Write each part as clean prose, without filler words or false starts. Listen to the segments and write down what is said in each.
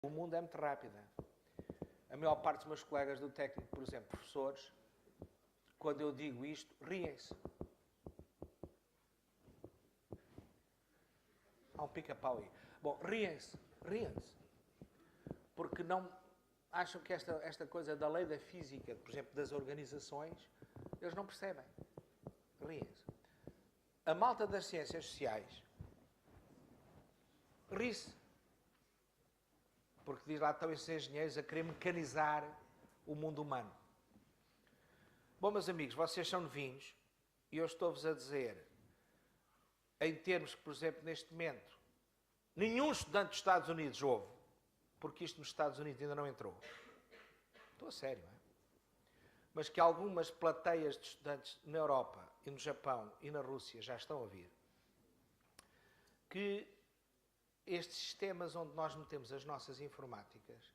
O mundo é muito rápido. A maior parte dos meus colegas do técnico, por exemplo, professores, quando eu digo isto, riem-se. Há um pica-pau aí. Bom, riem-se. Porque não acham que esta coisa da lei da física, por exemplo, das organizações, eles não percebem. Riem-se. A malta das ciências sociais ri-se. Porque diz lá, estão esses engenheiros a querer mecanizar o mundo humano. Bom, meus amigos, vocês são novinhos e eu estou-vos a dizer, em termos que, por exemplo, neste momento, nenhum estudante dos Estados Unidos ouve, porque isto nos Estados Unidos ainda não entrou. Estou a sério, não é? Mas que algumas plateias de estudantes na Europa e no Japão e na Rússia já estão a vir, que estes sistemas onde nós metemos as nossas informáticas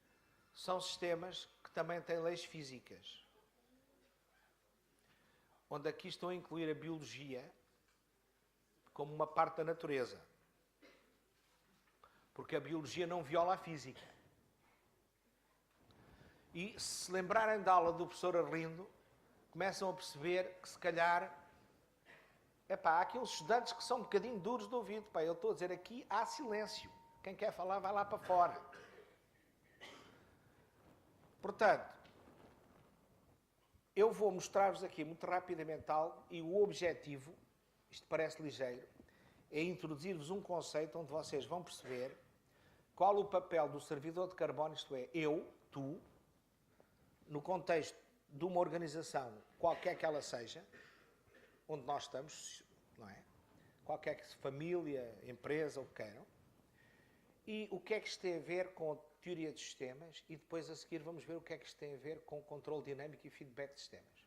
são sistemas que também têm leis físicas. Onde aqui estão a incluir a biologia como uma parte da natureza. Porque a biologia não viola a física. E se lembrarem da aula do professor Arlindo, começam a perceber que se calhar há aqueles estudantes que são um bocadinho duros de ouvido. Eu estou a dizer aqui, há silêncio. Quem quer falar, vai lá para fora. Portanto, eu vou mostrar-vos aqui muito rapidamente algo e o objetivo, isto parece ligeiro, é introduzir-vos um conceito onde vocês vão perceber qual o papel do servidor de carbono, isto é, eu, tu, no contexto de uma organização, qualquer que ela seja, onde nós estamos, não é? Qualquer família, empresa, o que queiram. E o que é que isto tem a ver com teoria de sistemas e depois a seguir vamos ver o que é que isto tem a ver com controle dinâmico e feedback de sistemas.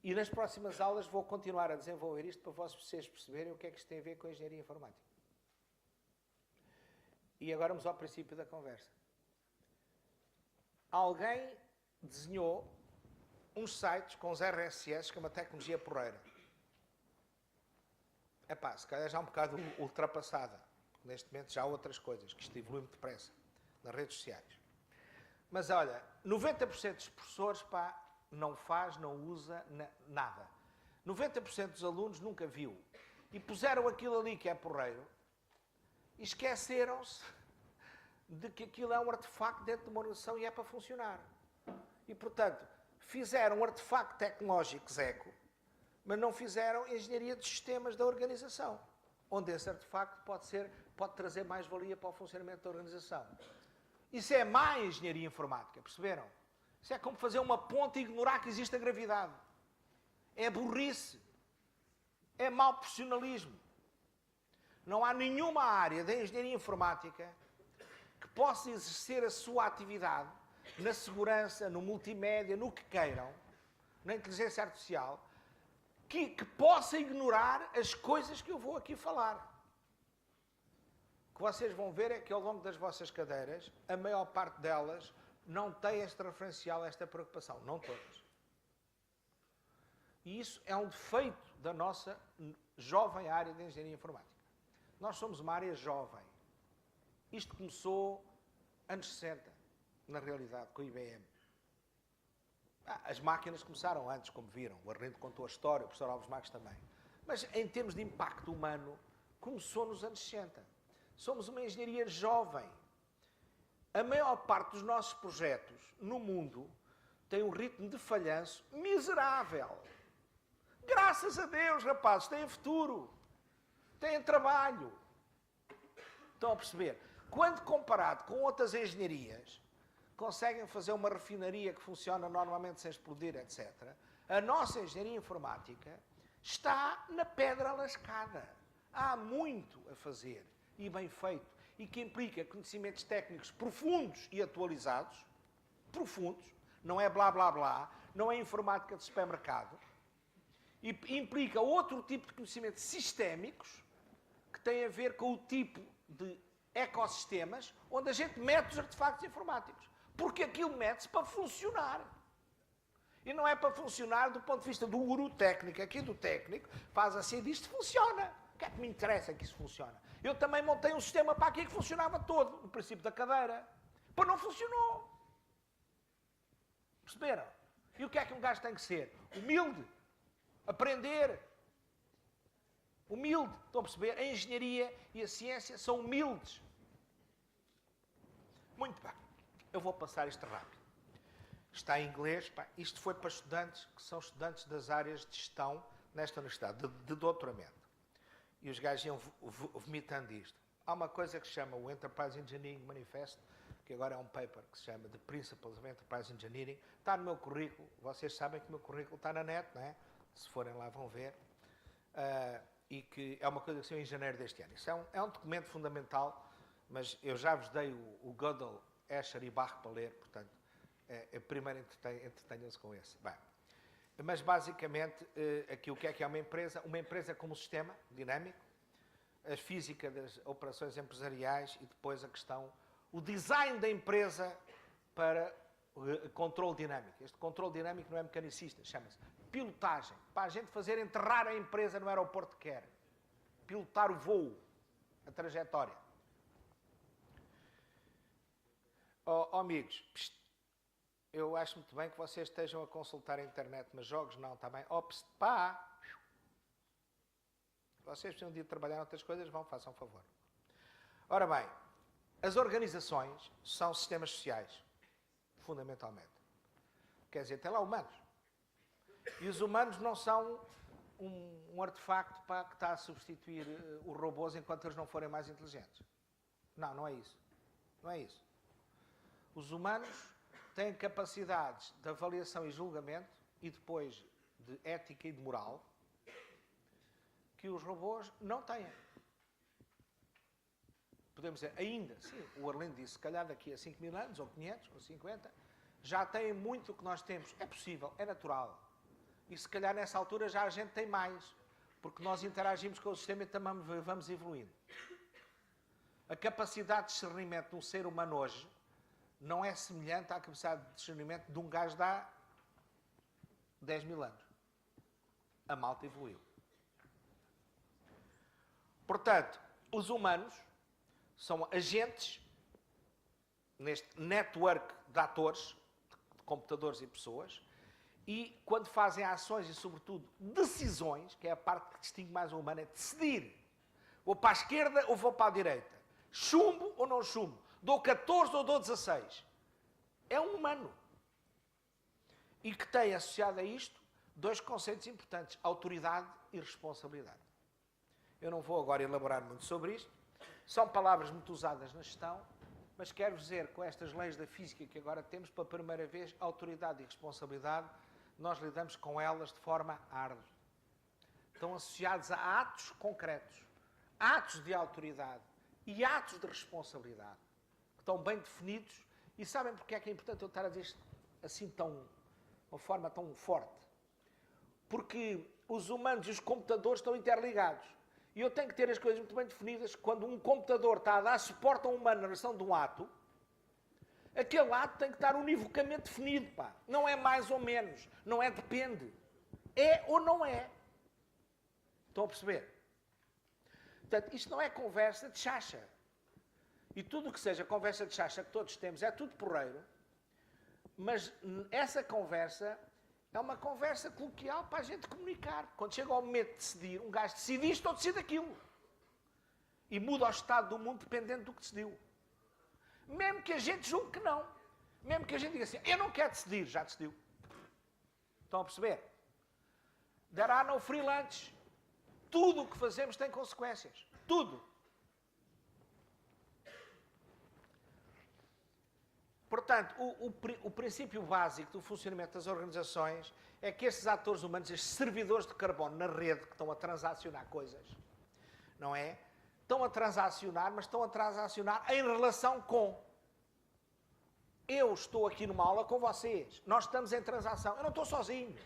E nas próximas aulas vou continuar a desenvolver isto para vocês perceberem o que é que isto tem a ver com a engenharia informática. E agora vamos ao princípio da conversa. Alguém desenhou uns sites com os RSS, que é uma tecnologia porreira. Se calhar já é um bocado ultrapassada. Neste momento já há outras coisas, que isto evolui muito depressa, nas redes sociais. Mas olha, 90% dos professores, não faz, não usa, nada. 90% dos alunos nunca viu. E puseram aquilo ali que é porreiro e esqueceram-se de que aquilo é um artefacto dentro de uma organização e é para funcionar. E, portanto, fizeram um artefacto tecnológico Zeco, mas não fizeram engenharia de sistemas da organização, onde esse artefacto pode trazer mais valia para o funcionamento da organização. Isso é má engenharia informática, perceberam? Isso é como fazer uma ponte e ignorar que existe a gravidade. É burrice. É mau profissionalismo. Não há nenhuma área da engenharia informática que possa exercer a sua atividade na segurança, no multimédia, no que queiram, na inteligência artificial, que possa ignorar as coisas que eu vou aqui falar. O que vocês vão ver é que ao longo das vossas cadeiras, a maior parte delas não tem este referencial, esta preocupação. Não todas. E isso é um defeito da nossa jovem área de engenharia informática. Nós somos uma área jovem. Isto começou anos 60, na realidade, com a IBM. As máquinas começaram antes, como viram. O Arlindo contou a história, o professor Alves Marques também. Mas, em termos de impacto humano, começou nos anos 60. Somos uma engenharia jovem. A maior parte dos nossos projetos no mundo tem um ritmo de falhanço miserável. Graças a Deus, rapazes, têm futuro. Têm trabalho. Estão a perceber? Quando comparado com outras engenharias, conseguem fazer uma refinaria que funciona normalmente sem explodir, etc. A nossa engenharia informática está na pedra lascada. Há muito a fazer e bem feito. E que implica conhecimentos técnicos profundos e atualizados. Profundos. Não é blá blá blá. Não é informática de supermercado. E implica outro tipo de conhecimentos sistémicos que têm a ver com o tipo de ecossistemas onde a gente mete os artefactos informáticos. Porque aquilo mete-se para funcionar. E não é para funcionar do ponto de vista do guru técnico. Aqui do técnico faz assim e disto funciona. que é que me interessa que isso funcione? Eu também montei um sistema para aqui que funcionava todo, no princípio da cadeira. Pois não funcionou. Perceberam? E o que é que um gajo tem que ser? Humilde. Aprender. Humilde. Estão a perceber? A engenharia e a ciência são humildes. Muito bem. Eu vou passar isto rápido. Está em inglês. Pá, isto foi para estudantes que são estudantes das áreas de gestão nesta universidade, de doutoramento. E os gajos iam vomitando isto. Há uma coisa que se chama o Enterprise Engineering Manifesto, que agora é um paper que se chama The Principles of Enterprise Engineering. Está no meu currículo. Vocês sabem que o meu currículo está na net, não é? Se forem lá vão ver. E que é uma coisa que saiu em janeiro deste ano. Isso é um documento fundamental, mas eu já vos dei o Gödel, Escher e Bach para ler, portanto, primeiro entretenham-se com esse. Bem, mas basicamente, aqui o que é uma empresa? Uma empresa como sistema dinâmico, a física das operações empresariais e depois a questão, o design da empresa para controle dinâmico. Este controle dinâmico não é mecanicista, chama-se pilotagem. Para a gente fazer enterrar a empresa no aeroporto que quer. Pilotar o voo, a trajetória. Amigos, eu acho muito bem que vocês estejam a consultar a internet, mas jogos não, está bem? Pá! Vocês precisam de ir trabalhar outras coisas, façam um favor. Ora bem, as organizações são sistemas sociais, fundamentalmente. Quer dizer, tem lá humanos. E os humanos não são um artefacto que está a substituir os robôs enquanto eles não forem mais inteligentes. Não, não é isso. Não é isso. Os humanos têm capacidades de avaliação e julgamento e depois de ética e de moral que os robôs não têm. Podemos dizer, ainda, sim, o Arlindo disse, se calhar daqui a 5.000 anos, ou 500, ou 50, já têm muito o que nós temos. É possível, é natural. E se calhar nessa altura já a gente tem mais, porque nós interagimos com o sistema e também vamos evoluindo. A capacidade de discernimento de um ser humano hoje não é semelhante à capacidade de discernimento de um gajo de há 10.000 anos. A malta evoluiu. Portanto, os humanos são agentes neste network de atores, de computadores e pessoas, e quando fazem ações e, sobretudo, decisões, que é a parte que distingue mais o humano, é decidir. Vou para a esquerda ou vou para a direita? Chumbo ou não chumbo? Dou 14 ou dou 16? É um humano. E que tem associado a isto dois conceitos importantes, autoridade e responsabilidade. Eu não vou agora elaborar muito sobre isto. São palavras muito usadas na gestão, mas quero dizer que com estas leis da física que agora temos, pela primeira vez, autoridade e responsabilidade, nós lidamos com elas de forma árdua. Estão associados a atos concretos, atos de autoridade e atos de responsabilidade, que estão bem definidos. E sabem porque é que é importante eu estar a dizer isto assim uma forma tão forte? Porque os humanos e os computadores estão interligados. E eu tenho que ter as coisas muito bem definidas. Quando um computador está a dar suporte a um humano na relação de um ato, aquele ato tem que estar univocamente definido, pá. Não é mais ou menos. Não é depende. É ou não é. Estão a perceber? Portanto, isto não é conversa de chacha. E tudo o que seja conversa de chacha que todos temos é tudo porreiro. Mas essa conversa é uma conversa coloquial para a gente comunicar. Quando chega ao momento de decidir, um gajo decide isto ou decide aquilo. E muda o estado do mundo dependendo do que decidiu. Mesmo que a gente julgue que não. Mesmo que a gente diga assim, eu não quero decidir, já decidiu. Estão a perceber? There are no free lunch. Tudo o que fazemos tem consequências. Tudo. Portanto, o princípio básico do funcionamento das organizações é que estes atores humanos, estes servidores de carbono na rede que estão a transacionar coisas, não é? Estão a transacionar, mas estão a transacionar em relação com. Eu estou aqui numa aula com vocês. Nós estamos em transação. Eu não estou sozinho.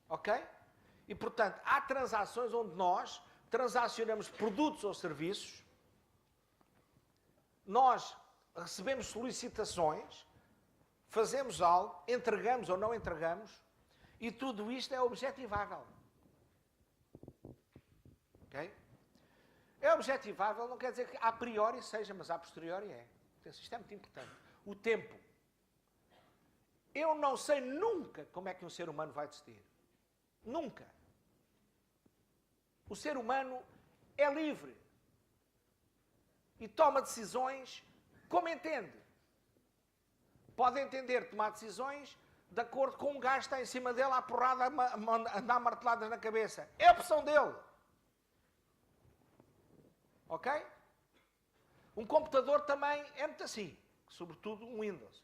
Ok? E, portanto, há transações onde nós transacionamos produtos ou serviços. Nós recebemos solicitações, fazemos algo, entregamos ou não entregamos, e tudo isto é objetivável. Okay? É objetivável, não quer dizer que a priori seja, mas a posteriori é. Isto é muito importante. O tempo. Eu não sei nunca como é que um ser humano vai decidir. Nunca. O ser humano é livre. E toma decisões como entende. Pode entender tomar decisões de acordo com um gajo que está em cima dele à porrada, a dar marteladas na cabeça. É a opção dele. Ok? Um computador também é muito assim. Sobretudo um Windows.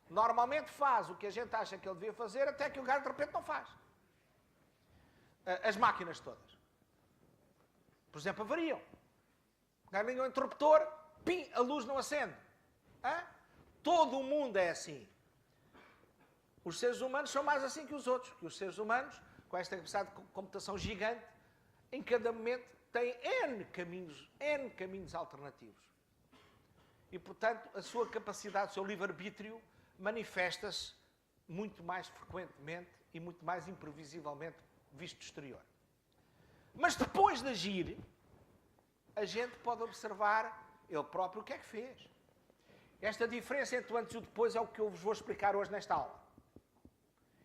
Normalmente faz o que a gente acha que ele devia fazer, até que o gajo de repente não faz. As máquinas todas. Por exemplo, avariam. O gajo liga o interruptor, pim, a luz não acende. Hã? Todo o mundo é assim. Os seres humanos são mais assim que os outros. Que os seres humanos, com esta capacidade de computação gigante, em cada momento têm N caminhos alternativos. E, portanto, a sua capacidade, o seu livre-arbítrio, manifesta-se muito mais frequentemente e muito mais imprevisivelmente visto do exterior. Mas depois de agir, a gente pode observar ele próprio o que é que fez. Esta diferença entre o antes e o depois é o que eu vos vou explicar hoje nesta aula.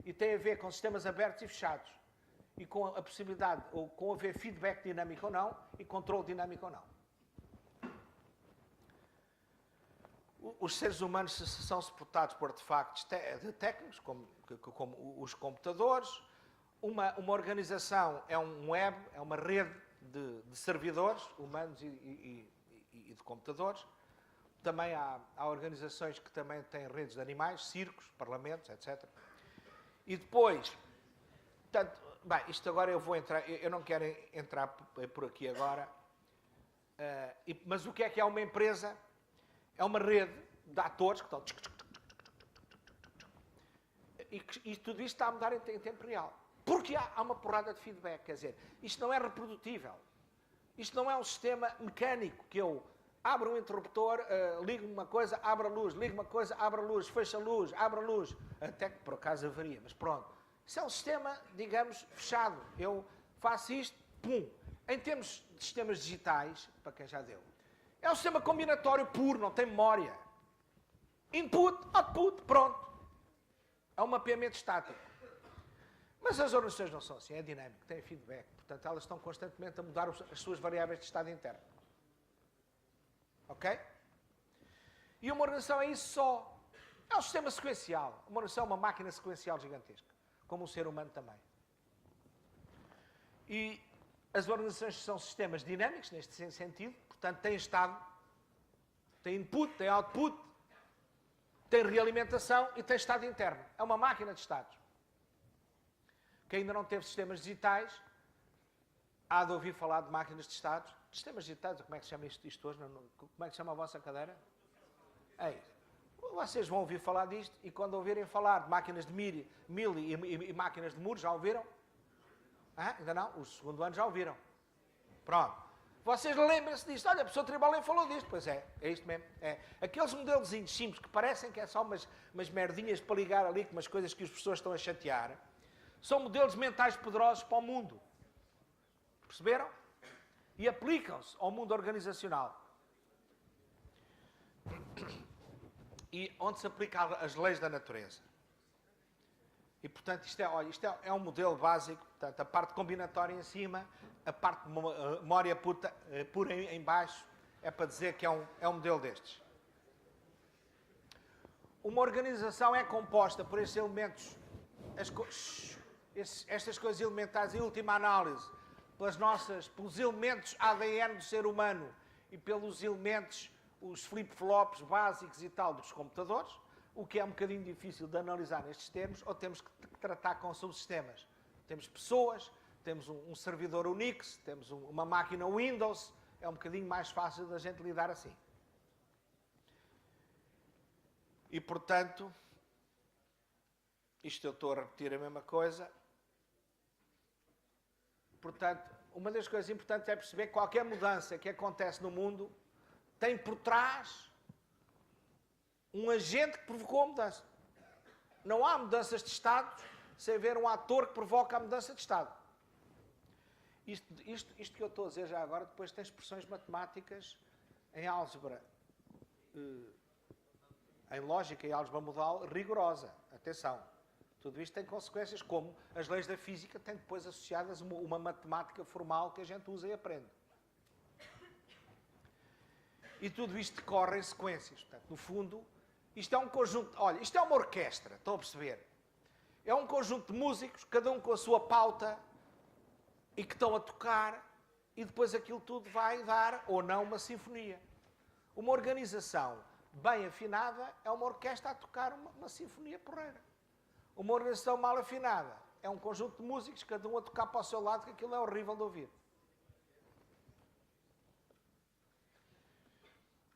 E tem a ver com sistemas abertos e fechados. E com a possibilidade, ou com haver feedback dinâmico ou não, e controle dinâmico ou não. Os seres humanos são suportados por artefactos técnicos, como os computadores. Uma organização é um web, é uma rede de servidores humanos e de computadores. Também há organizações que também têm redes de animais, circos, parlamentos, etc. E depois, portanto, bem, isto agora eu vou entrar, eu não quero entrar por aqui agora, mas o que é uma empresa? É uma rede de atores que estão... E tudo isto está a mudar em tempo real. Porque há uma porrada de feedback, quer dizer, isto não é reprodutível. Isto não é um sistema mecânico que eu abro um interruptor, ligo uma coisa, abre a luz, ligo uma coisa, abre a luz, fecha a luz, abre a luz, até que por acaso avaria, mas pronto. Isso é um sistema, digamos, fechado. Eu faço isto, pum. Em termos de sistemas digitais, para quem já deu, é um sistema combinatório puro, não tem memória. Input, output, pronto. É um mapeamento estático. Mas as organizações não são assim, é dinâmico, tem feedback. Portanto, elas estão constantemente a mudar as suas variáveis de estado interno. Ok? E uma organização é isso só. É um sistema sequencial. Uma organização é uma máquina sequencial gigantesca. Como um ser humano também. E as organizações são sistemas dinâmicos, neste sentido. Portanto, têm estado, têm input, têm output, têm realimentação e têm estado interno. É uma máquina de estados. Quem ainda não teve sistemas digitais, há de ouvir falar de máquinas de estados. Sistemas digitais, como é que se chama isto hoje? Como é que se chama a vossa cadeira? É isso. Vocês vão ouvir falar disto e quando ouvirem falar de máquinas de mil e máquinas de muros, já ouviram? Ainda não? O segundo ano já ouviram. Pronto. Vocês lembrem-se disto. Olha, a professora Tribalem falou disto. Pois é isto mesmo. É. Aqueles modelozinhos simples que parecem que é só umas merdinhas para ligar ali com umas coisas que as pessoas estão a chatear, são modelos mentais poderosos para o mundo. Perceberam? E aplicam-se ao mundo organizacional. E onde se aplicam as leis da natureza. E, portanto, isto é um modelo básico. Portanto, a parte combinatória em cima, a parte de memória pura em baixo, é para dizer que é um modelo destes. Uma organização é composta por estes elementos, estas coisas elementares, em última análise, pelos elementos ADN do ser humano e pelos elementos, os flip-flops básicos e tal dos computadores, o que é um bocadinho difícil de analisar nestes termos, ou temos que tratar com subsistemas. Temos pessoas, temos um servidor Unix, temos uma máquina Windows, é um bocadinho mais fácil da gente lidar assim. E, portanto, isto eu estou a repetir a mesma coisa. Portanto, uma das coisas importantes é perceber que qualquer mudança que acontece no mundo tem por trás um agente que provocou a mudança. Não há mudanças de estado sem haver um ator que provoca a mudança de estado. Isto que eu estou a dizer já agora, depois tem expressões matemáticas em álgebra, em lógica e álgebra modal rigorosa. Atenção. Tudo isto tem consequências, como as leis da física têm depois associadas uma matemática formal que a gente usa e aprende. E tudo isto decorre em sequências. Portanto, no fundo, isto é um conjunto... Olha, isto é uma orquestra, estão a perceber? É um conjunto de músicos, cada um com a sua pauta, e que estão a tocar, e depois aquilo tudo vai dar, ou não, uma sinfonia. Uma organização bem afinada é uma orquestra a tocar uma sinfonia porreira. Uma organização mal afinada é um conjunto de músicos, cada um a tocar para o seu lado, que aquilo é horrível de ouvir.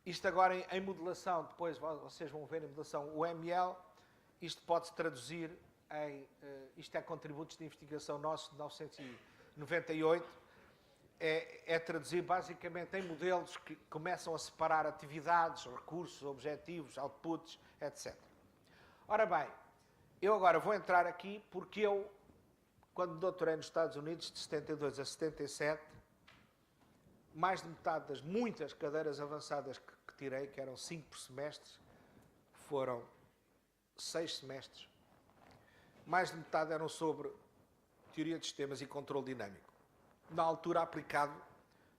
Isto agora em modelação, depois vocês vão ver em modelação o ML, isto pode-se traduzir em... isto é contributos de investigação nosso de 1998, é traduzir basicamente em modelos que começam a separar atividades, recursos, objetivos, outputs, etc. Ora bem, eu agora vou entrar aqui porque eu, quando doutorei nos Estados Unidos, de 72 a 77, mais de metade das muitas cadeiras avançadas que tirei, que eram 5 por semestre, foram 6 semestres. Mais de metade eram sobre teoria de sistemas e controle dinâmico. Na altura aplicado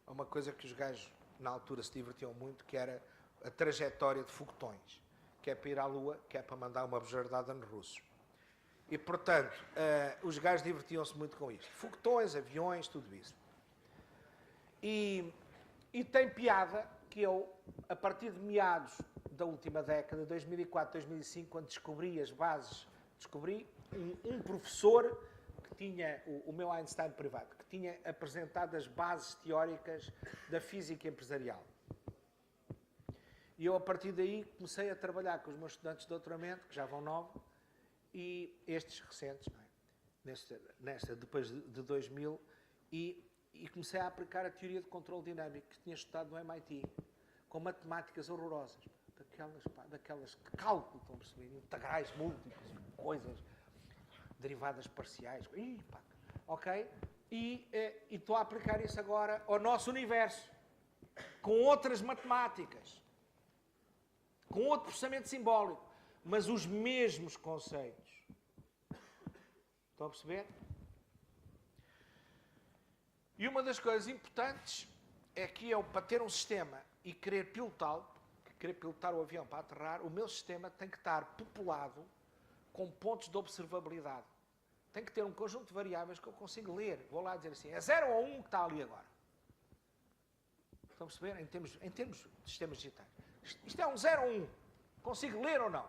a uma coisa que os gajos na altura se divertiam muito, que era a trajetória de foguetões, que é para ir à Lua, que é para mandar uma bujardada nos russos. E, portanto, os gajos divertiam-se muito com isto. Foguetões, aviões, tudo isso. E tem piada que eu, a partir de meados da última década, 2004, 2005, quando descobri as bases, descobri um professor que tinha, o meu Einstein privado, que tinha apresentado as bases teóricas da física empresarial. E eu, a partir daí, comecei a trabalhar com os meus estudantes de doutoramento, que já vão 9, e estes recentes, não é? Depois de 2000, e comecei a aplicar a teoria de controle dinâmico que tinha estudado no MIT, com matemáticas horrorosas, daquelas que cálculo, estão a perceber, integrais múltiplos, coisas, derivadas parciais, ok? E estou a aplicar isso agora ao nosso universo, com outras matemáticas, com outro processamento simbólico, mas os mesmos conceitos. Estão a perceber? E uma das coisas importantes é que eu, para ter um sistema e querer pilotá-lo, querer pilotar o avião para aterrar, o meu sistema tem que estar populado com pontos de observabilidade. Tem que ter um conjunto de variáveis que eu consigo ler. Vou lá dizer assim, é 0 ou 1 que está ali agora. Estão a perceber? Em termos de sistemas digitais. Isto é um 0 ou 1. Consigo ler ou não?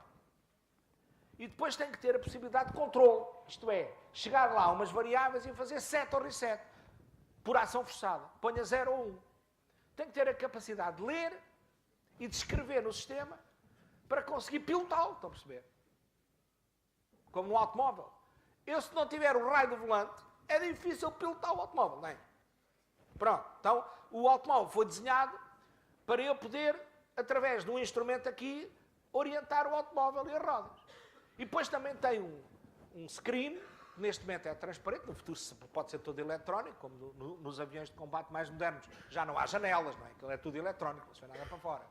E depois tem que ter a possibilidade de controle. Isto é, chegar lá a umas variáveis e fazer set ou reset. Por ação forçada. Ponha 0 ou 1. Tem que ter a capacidade de ler e de escrever no sistema para conseguir pilotá-lo. Estão a perceber? Como no automóvel. Eu, se não tiver o raio do volante, é difícil pilotar o automóvel, não é? Pronto. Então, o automóvel foi desenhado para eu poder, através de um instrumento aqui, orientar o automóvel e as rodas. E depois também tem um screen, que neste momento é transparente, no futuro pode ser todo eletrónico, como nos aviões de combate mais modernos. Já não há janelas, não é? Aquilo é tudo eletrónico, não se vê nada para fora.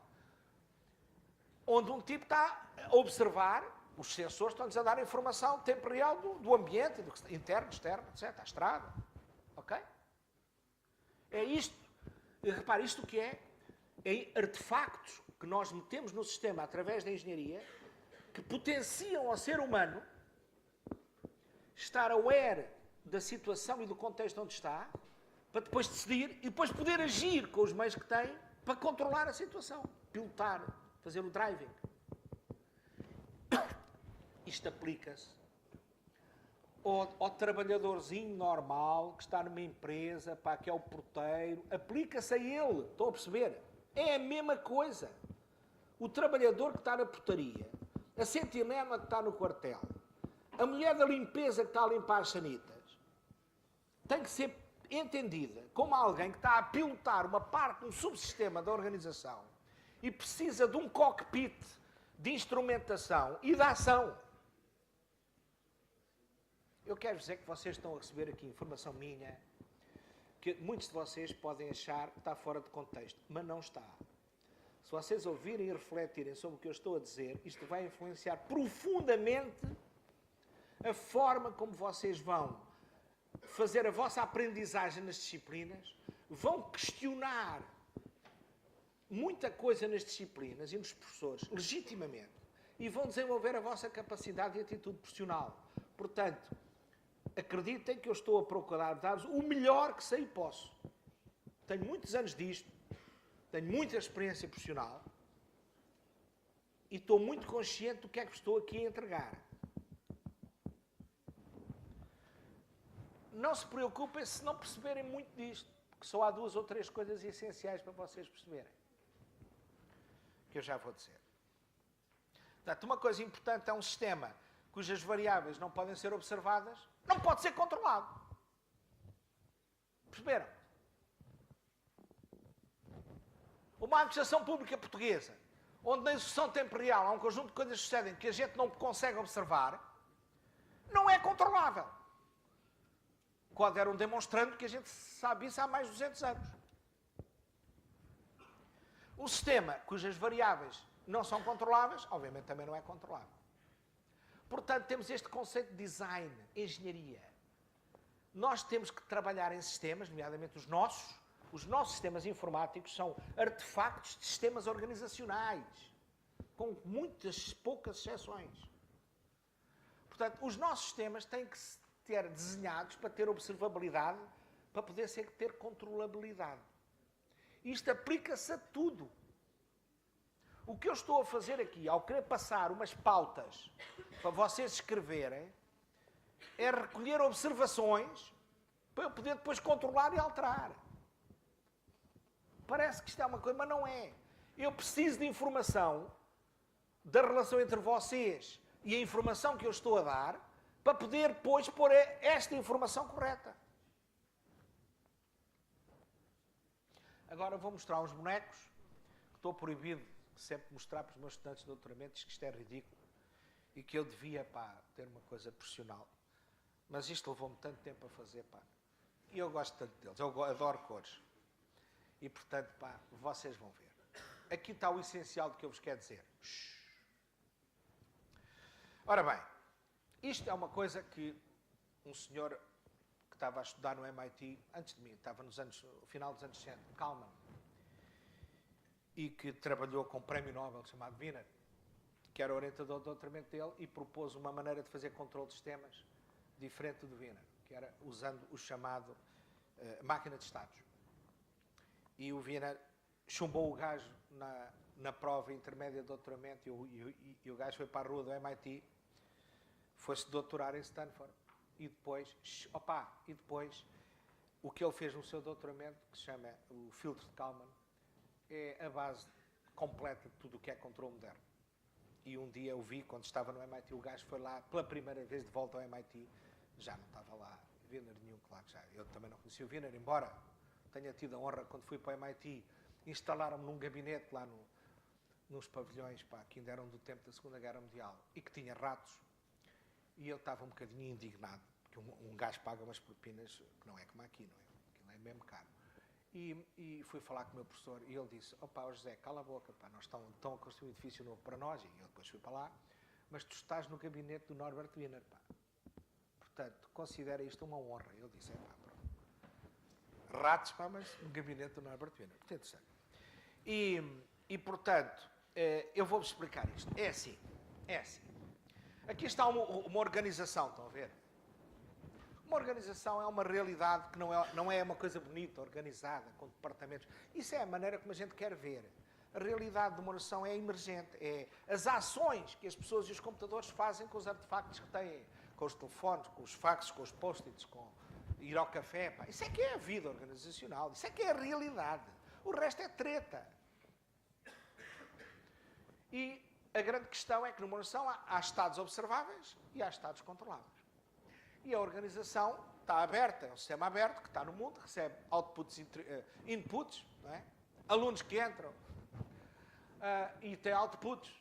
Onde um tipo está a observar, os sensores estão-lhes a dar informação em tempo real do ambiente, interno, externo, etc. A estrada. Ok? É isto. Repare, isto que é artefactos que nós metemos no sistema através da engenharia que potenciam ao ser humano estar aware da situação e do contexto onde está, para depois decidir e depois poder agir com os meios que tem para controlar a situação, pilotar, fazer o driving. Isto aplica-se ao trabalhadorzinho normal que está numa empresa, pá, que é o porteiro, aplica-se a ele, estão a perceber? É a mesma coisa. O trabalhador que está na portaria, a sentinela que está no quartel, a mulher da limpeza que está a limpar as sanitas, tem que ser entendida como alguém que está a pilotar uma parte, um subsistema da organização e precisa de um cockpit de instrumentação e de ação. Eu quero dizer que vocês estão a receber aqui informação minha, que muitos de vocês podem achar que está fora de contexto, mas não está. Se vocês ouvirem e refletirem sobre o que eu estou a dizer, isto vai influenciar profundamente a forma como vocês vão fazer a vossa aprendizagem nas disciplinas, vão questionar muita coisa nas disciplinas e nos professores, legitimamente, e vão desenvolver a vossa capacidade e atitude profissional. Portanto, acreditem que eu estou a procurar dar-vos o melhor que sei e posso. Tenho muitos anos disto, tenho muita experiência profissional e estou muito consciente do que é que estou aqui a entregar. Não se preocupem se não perceberem muito disto, porque só há 2 ou 3 coisas essenciais para vocês perceberem, que eu já vou dizer. Portanto, uma coisa importante é um sistema cujas variáveis não podem ser observadas, não pode ser controlado. Perceberam? Uma administração pública portuguesa, onde na execução temporal há um conjunto de coisas que sucedem que a gente não consegue observar, não é controlável. Coderam demonstrando que a gente sabe isso há mais de 200 anos. Um sistema cujas variáveis não são controláveis, obviamente também não é controlável. Portanto, temos este conceito de design, engenharia. Nós temos que trabalhar em sistemas, nomeadamente os nossos sistemas informáticos são artefactos de sistemas organizacionais, com muitas poucas exceções. Portanto, os nossos sistemas têm que ter desenhados para ter observabilidade, para poder ter controlabilidade. Isto aplica-se a tudo. O que eu estou a fazer aqui, ao querer passar umas pautas para vocês escreverem, é recolher observações para eu poder depois controlar e alterar. Parece que isto é uma coisa, mas não é. Eu preciso de informação da relação entre vocês e a informação que eu estou a dar para poder depois pôr esta informação correta. Agora vou mostrar uns bonecos que estou proibido sempre mostrar para os meus estudantes de doutoramento, diz que isto é ridículo e que eu devia, ter uma coisa profissional. Mas isto levou-me tanto tempo a fazer, e eu gosto tanto deles, eu adoro cores. E, portanto, vocês vão ver. Aqui está o essencial do que eu vos quero dizer. Ora bem, isto é uma coisa que um senhor que estava a estudar no MIT, antes de mim, estava no final dos anos 60, Kalman, e que trabalhou com um prémio Nobel chamado Wiener, que era orientador do doutoramento dele, e propôs uma maneira de fazer controle de sistemas diferente do Wiener, que era usando o chamado máquina de estados. E o Wiener chumbou o gajo na prova intermédia de doutoramento e o gajo foi para a rua do MIT, foi-se doutorar em Stanford. E depois, o que ele fez no seu doutoramento, que se chama o filtro de Kalman, é a base completa de tudo o que é controle moderno. E um dia eu vi, quando estava no MIT, o gajo foi lá pela primeira vez de volta ao MIT, já não estava lá Wiener nenhum, claro que já. Eu também não conhecia o Wiener, embora tenha tido a honra, quando fui para o MIT, instalaram-me num gabinete lá nos pavilhões, que ainda eram do tempo da Segunda Guerra Mundial, e que tinha ratos. E eu estava um bocadinho indignado, porque um gajo paga umas propinas que não é como aqui, não é? Aquilo é mesmo caro. E fui falar com o meu professor e ele disse, José, cala a boca, nós estão a construir um edifício novo para nós, e eu depois fui para lá, mas tu estás no gabinete do Norbert Wiener, Portanto, considera isto uma honra. Ele disse, pronto. Ratos, mas no gabinete do Norbert Wiener. Muito interessante. E portanto, eu vou-vos explicar isto. É assim. Aqui está uma organização, estão a ver? Uma organização é uma realidade que não é uma coisa bonita, organizada, com departamentos. Isso é a maneira como a gente quer ver. A realidade de uma organização é emergente. É as ações que as pessoas e os computadores fazem com os artefactos que têm, com os telefones, com os faxes, com os post-its, com ir ao café. Isso é que é a vida organizacional. Isso é que é a realidade. O resto é treta. E a grande questão é que numa organização há estados observáveis e há estados controláveis. E a organização está aberta, é um sistema aberto que está no mundo, recebe outputs, inputs, não é? Alunos que entram e tem outputs.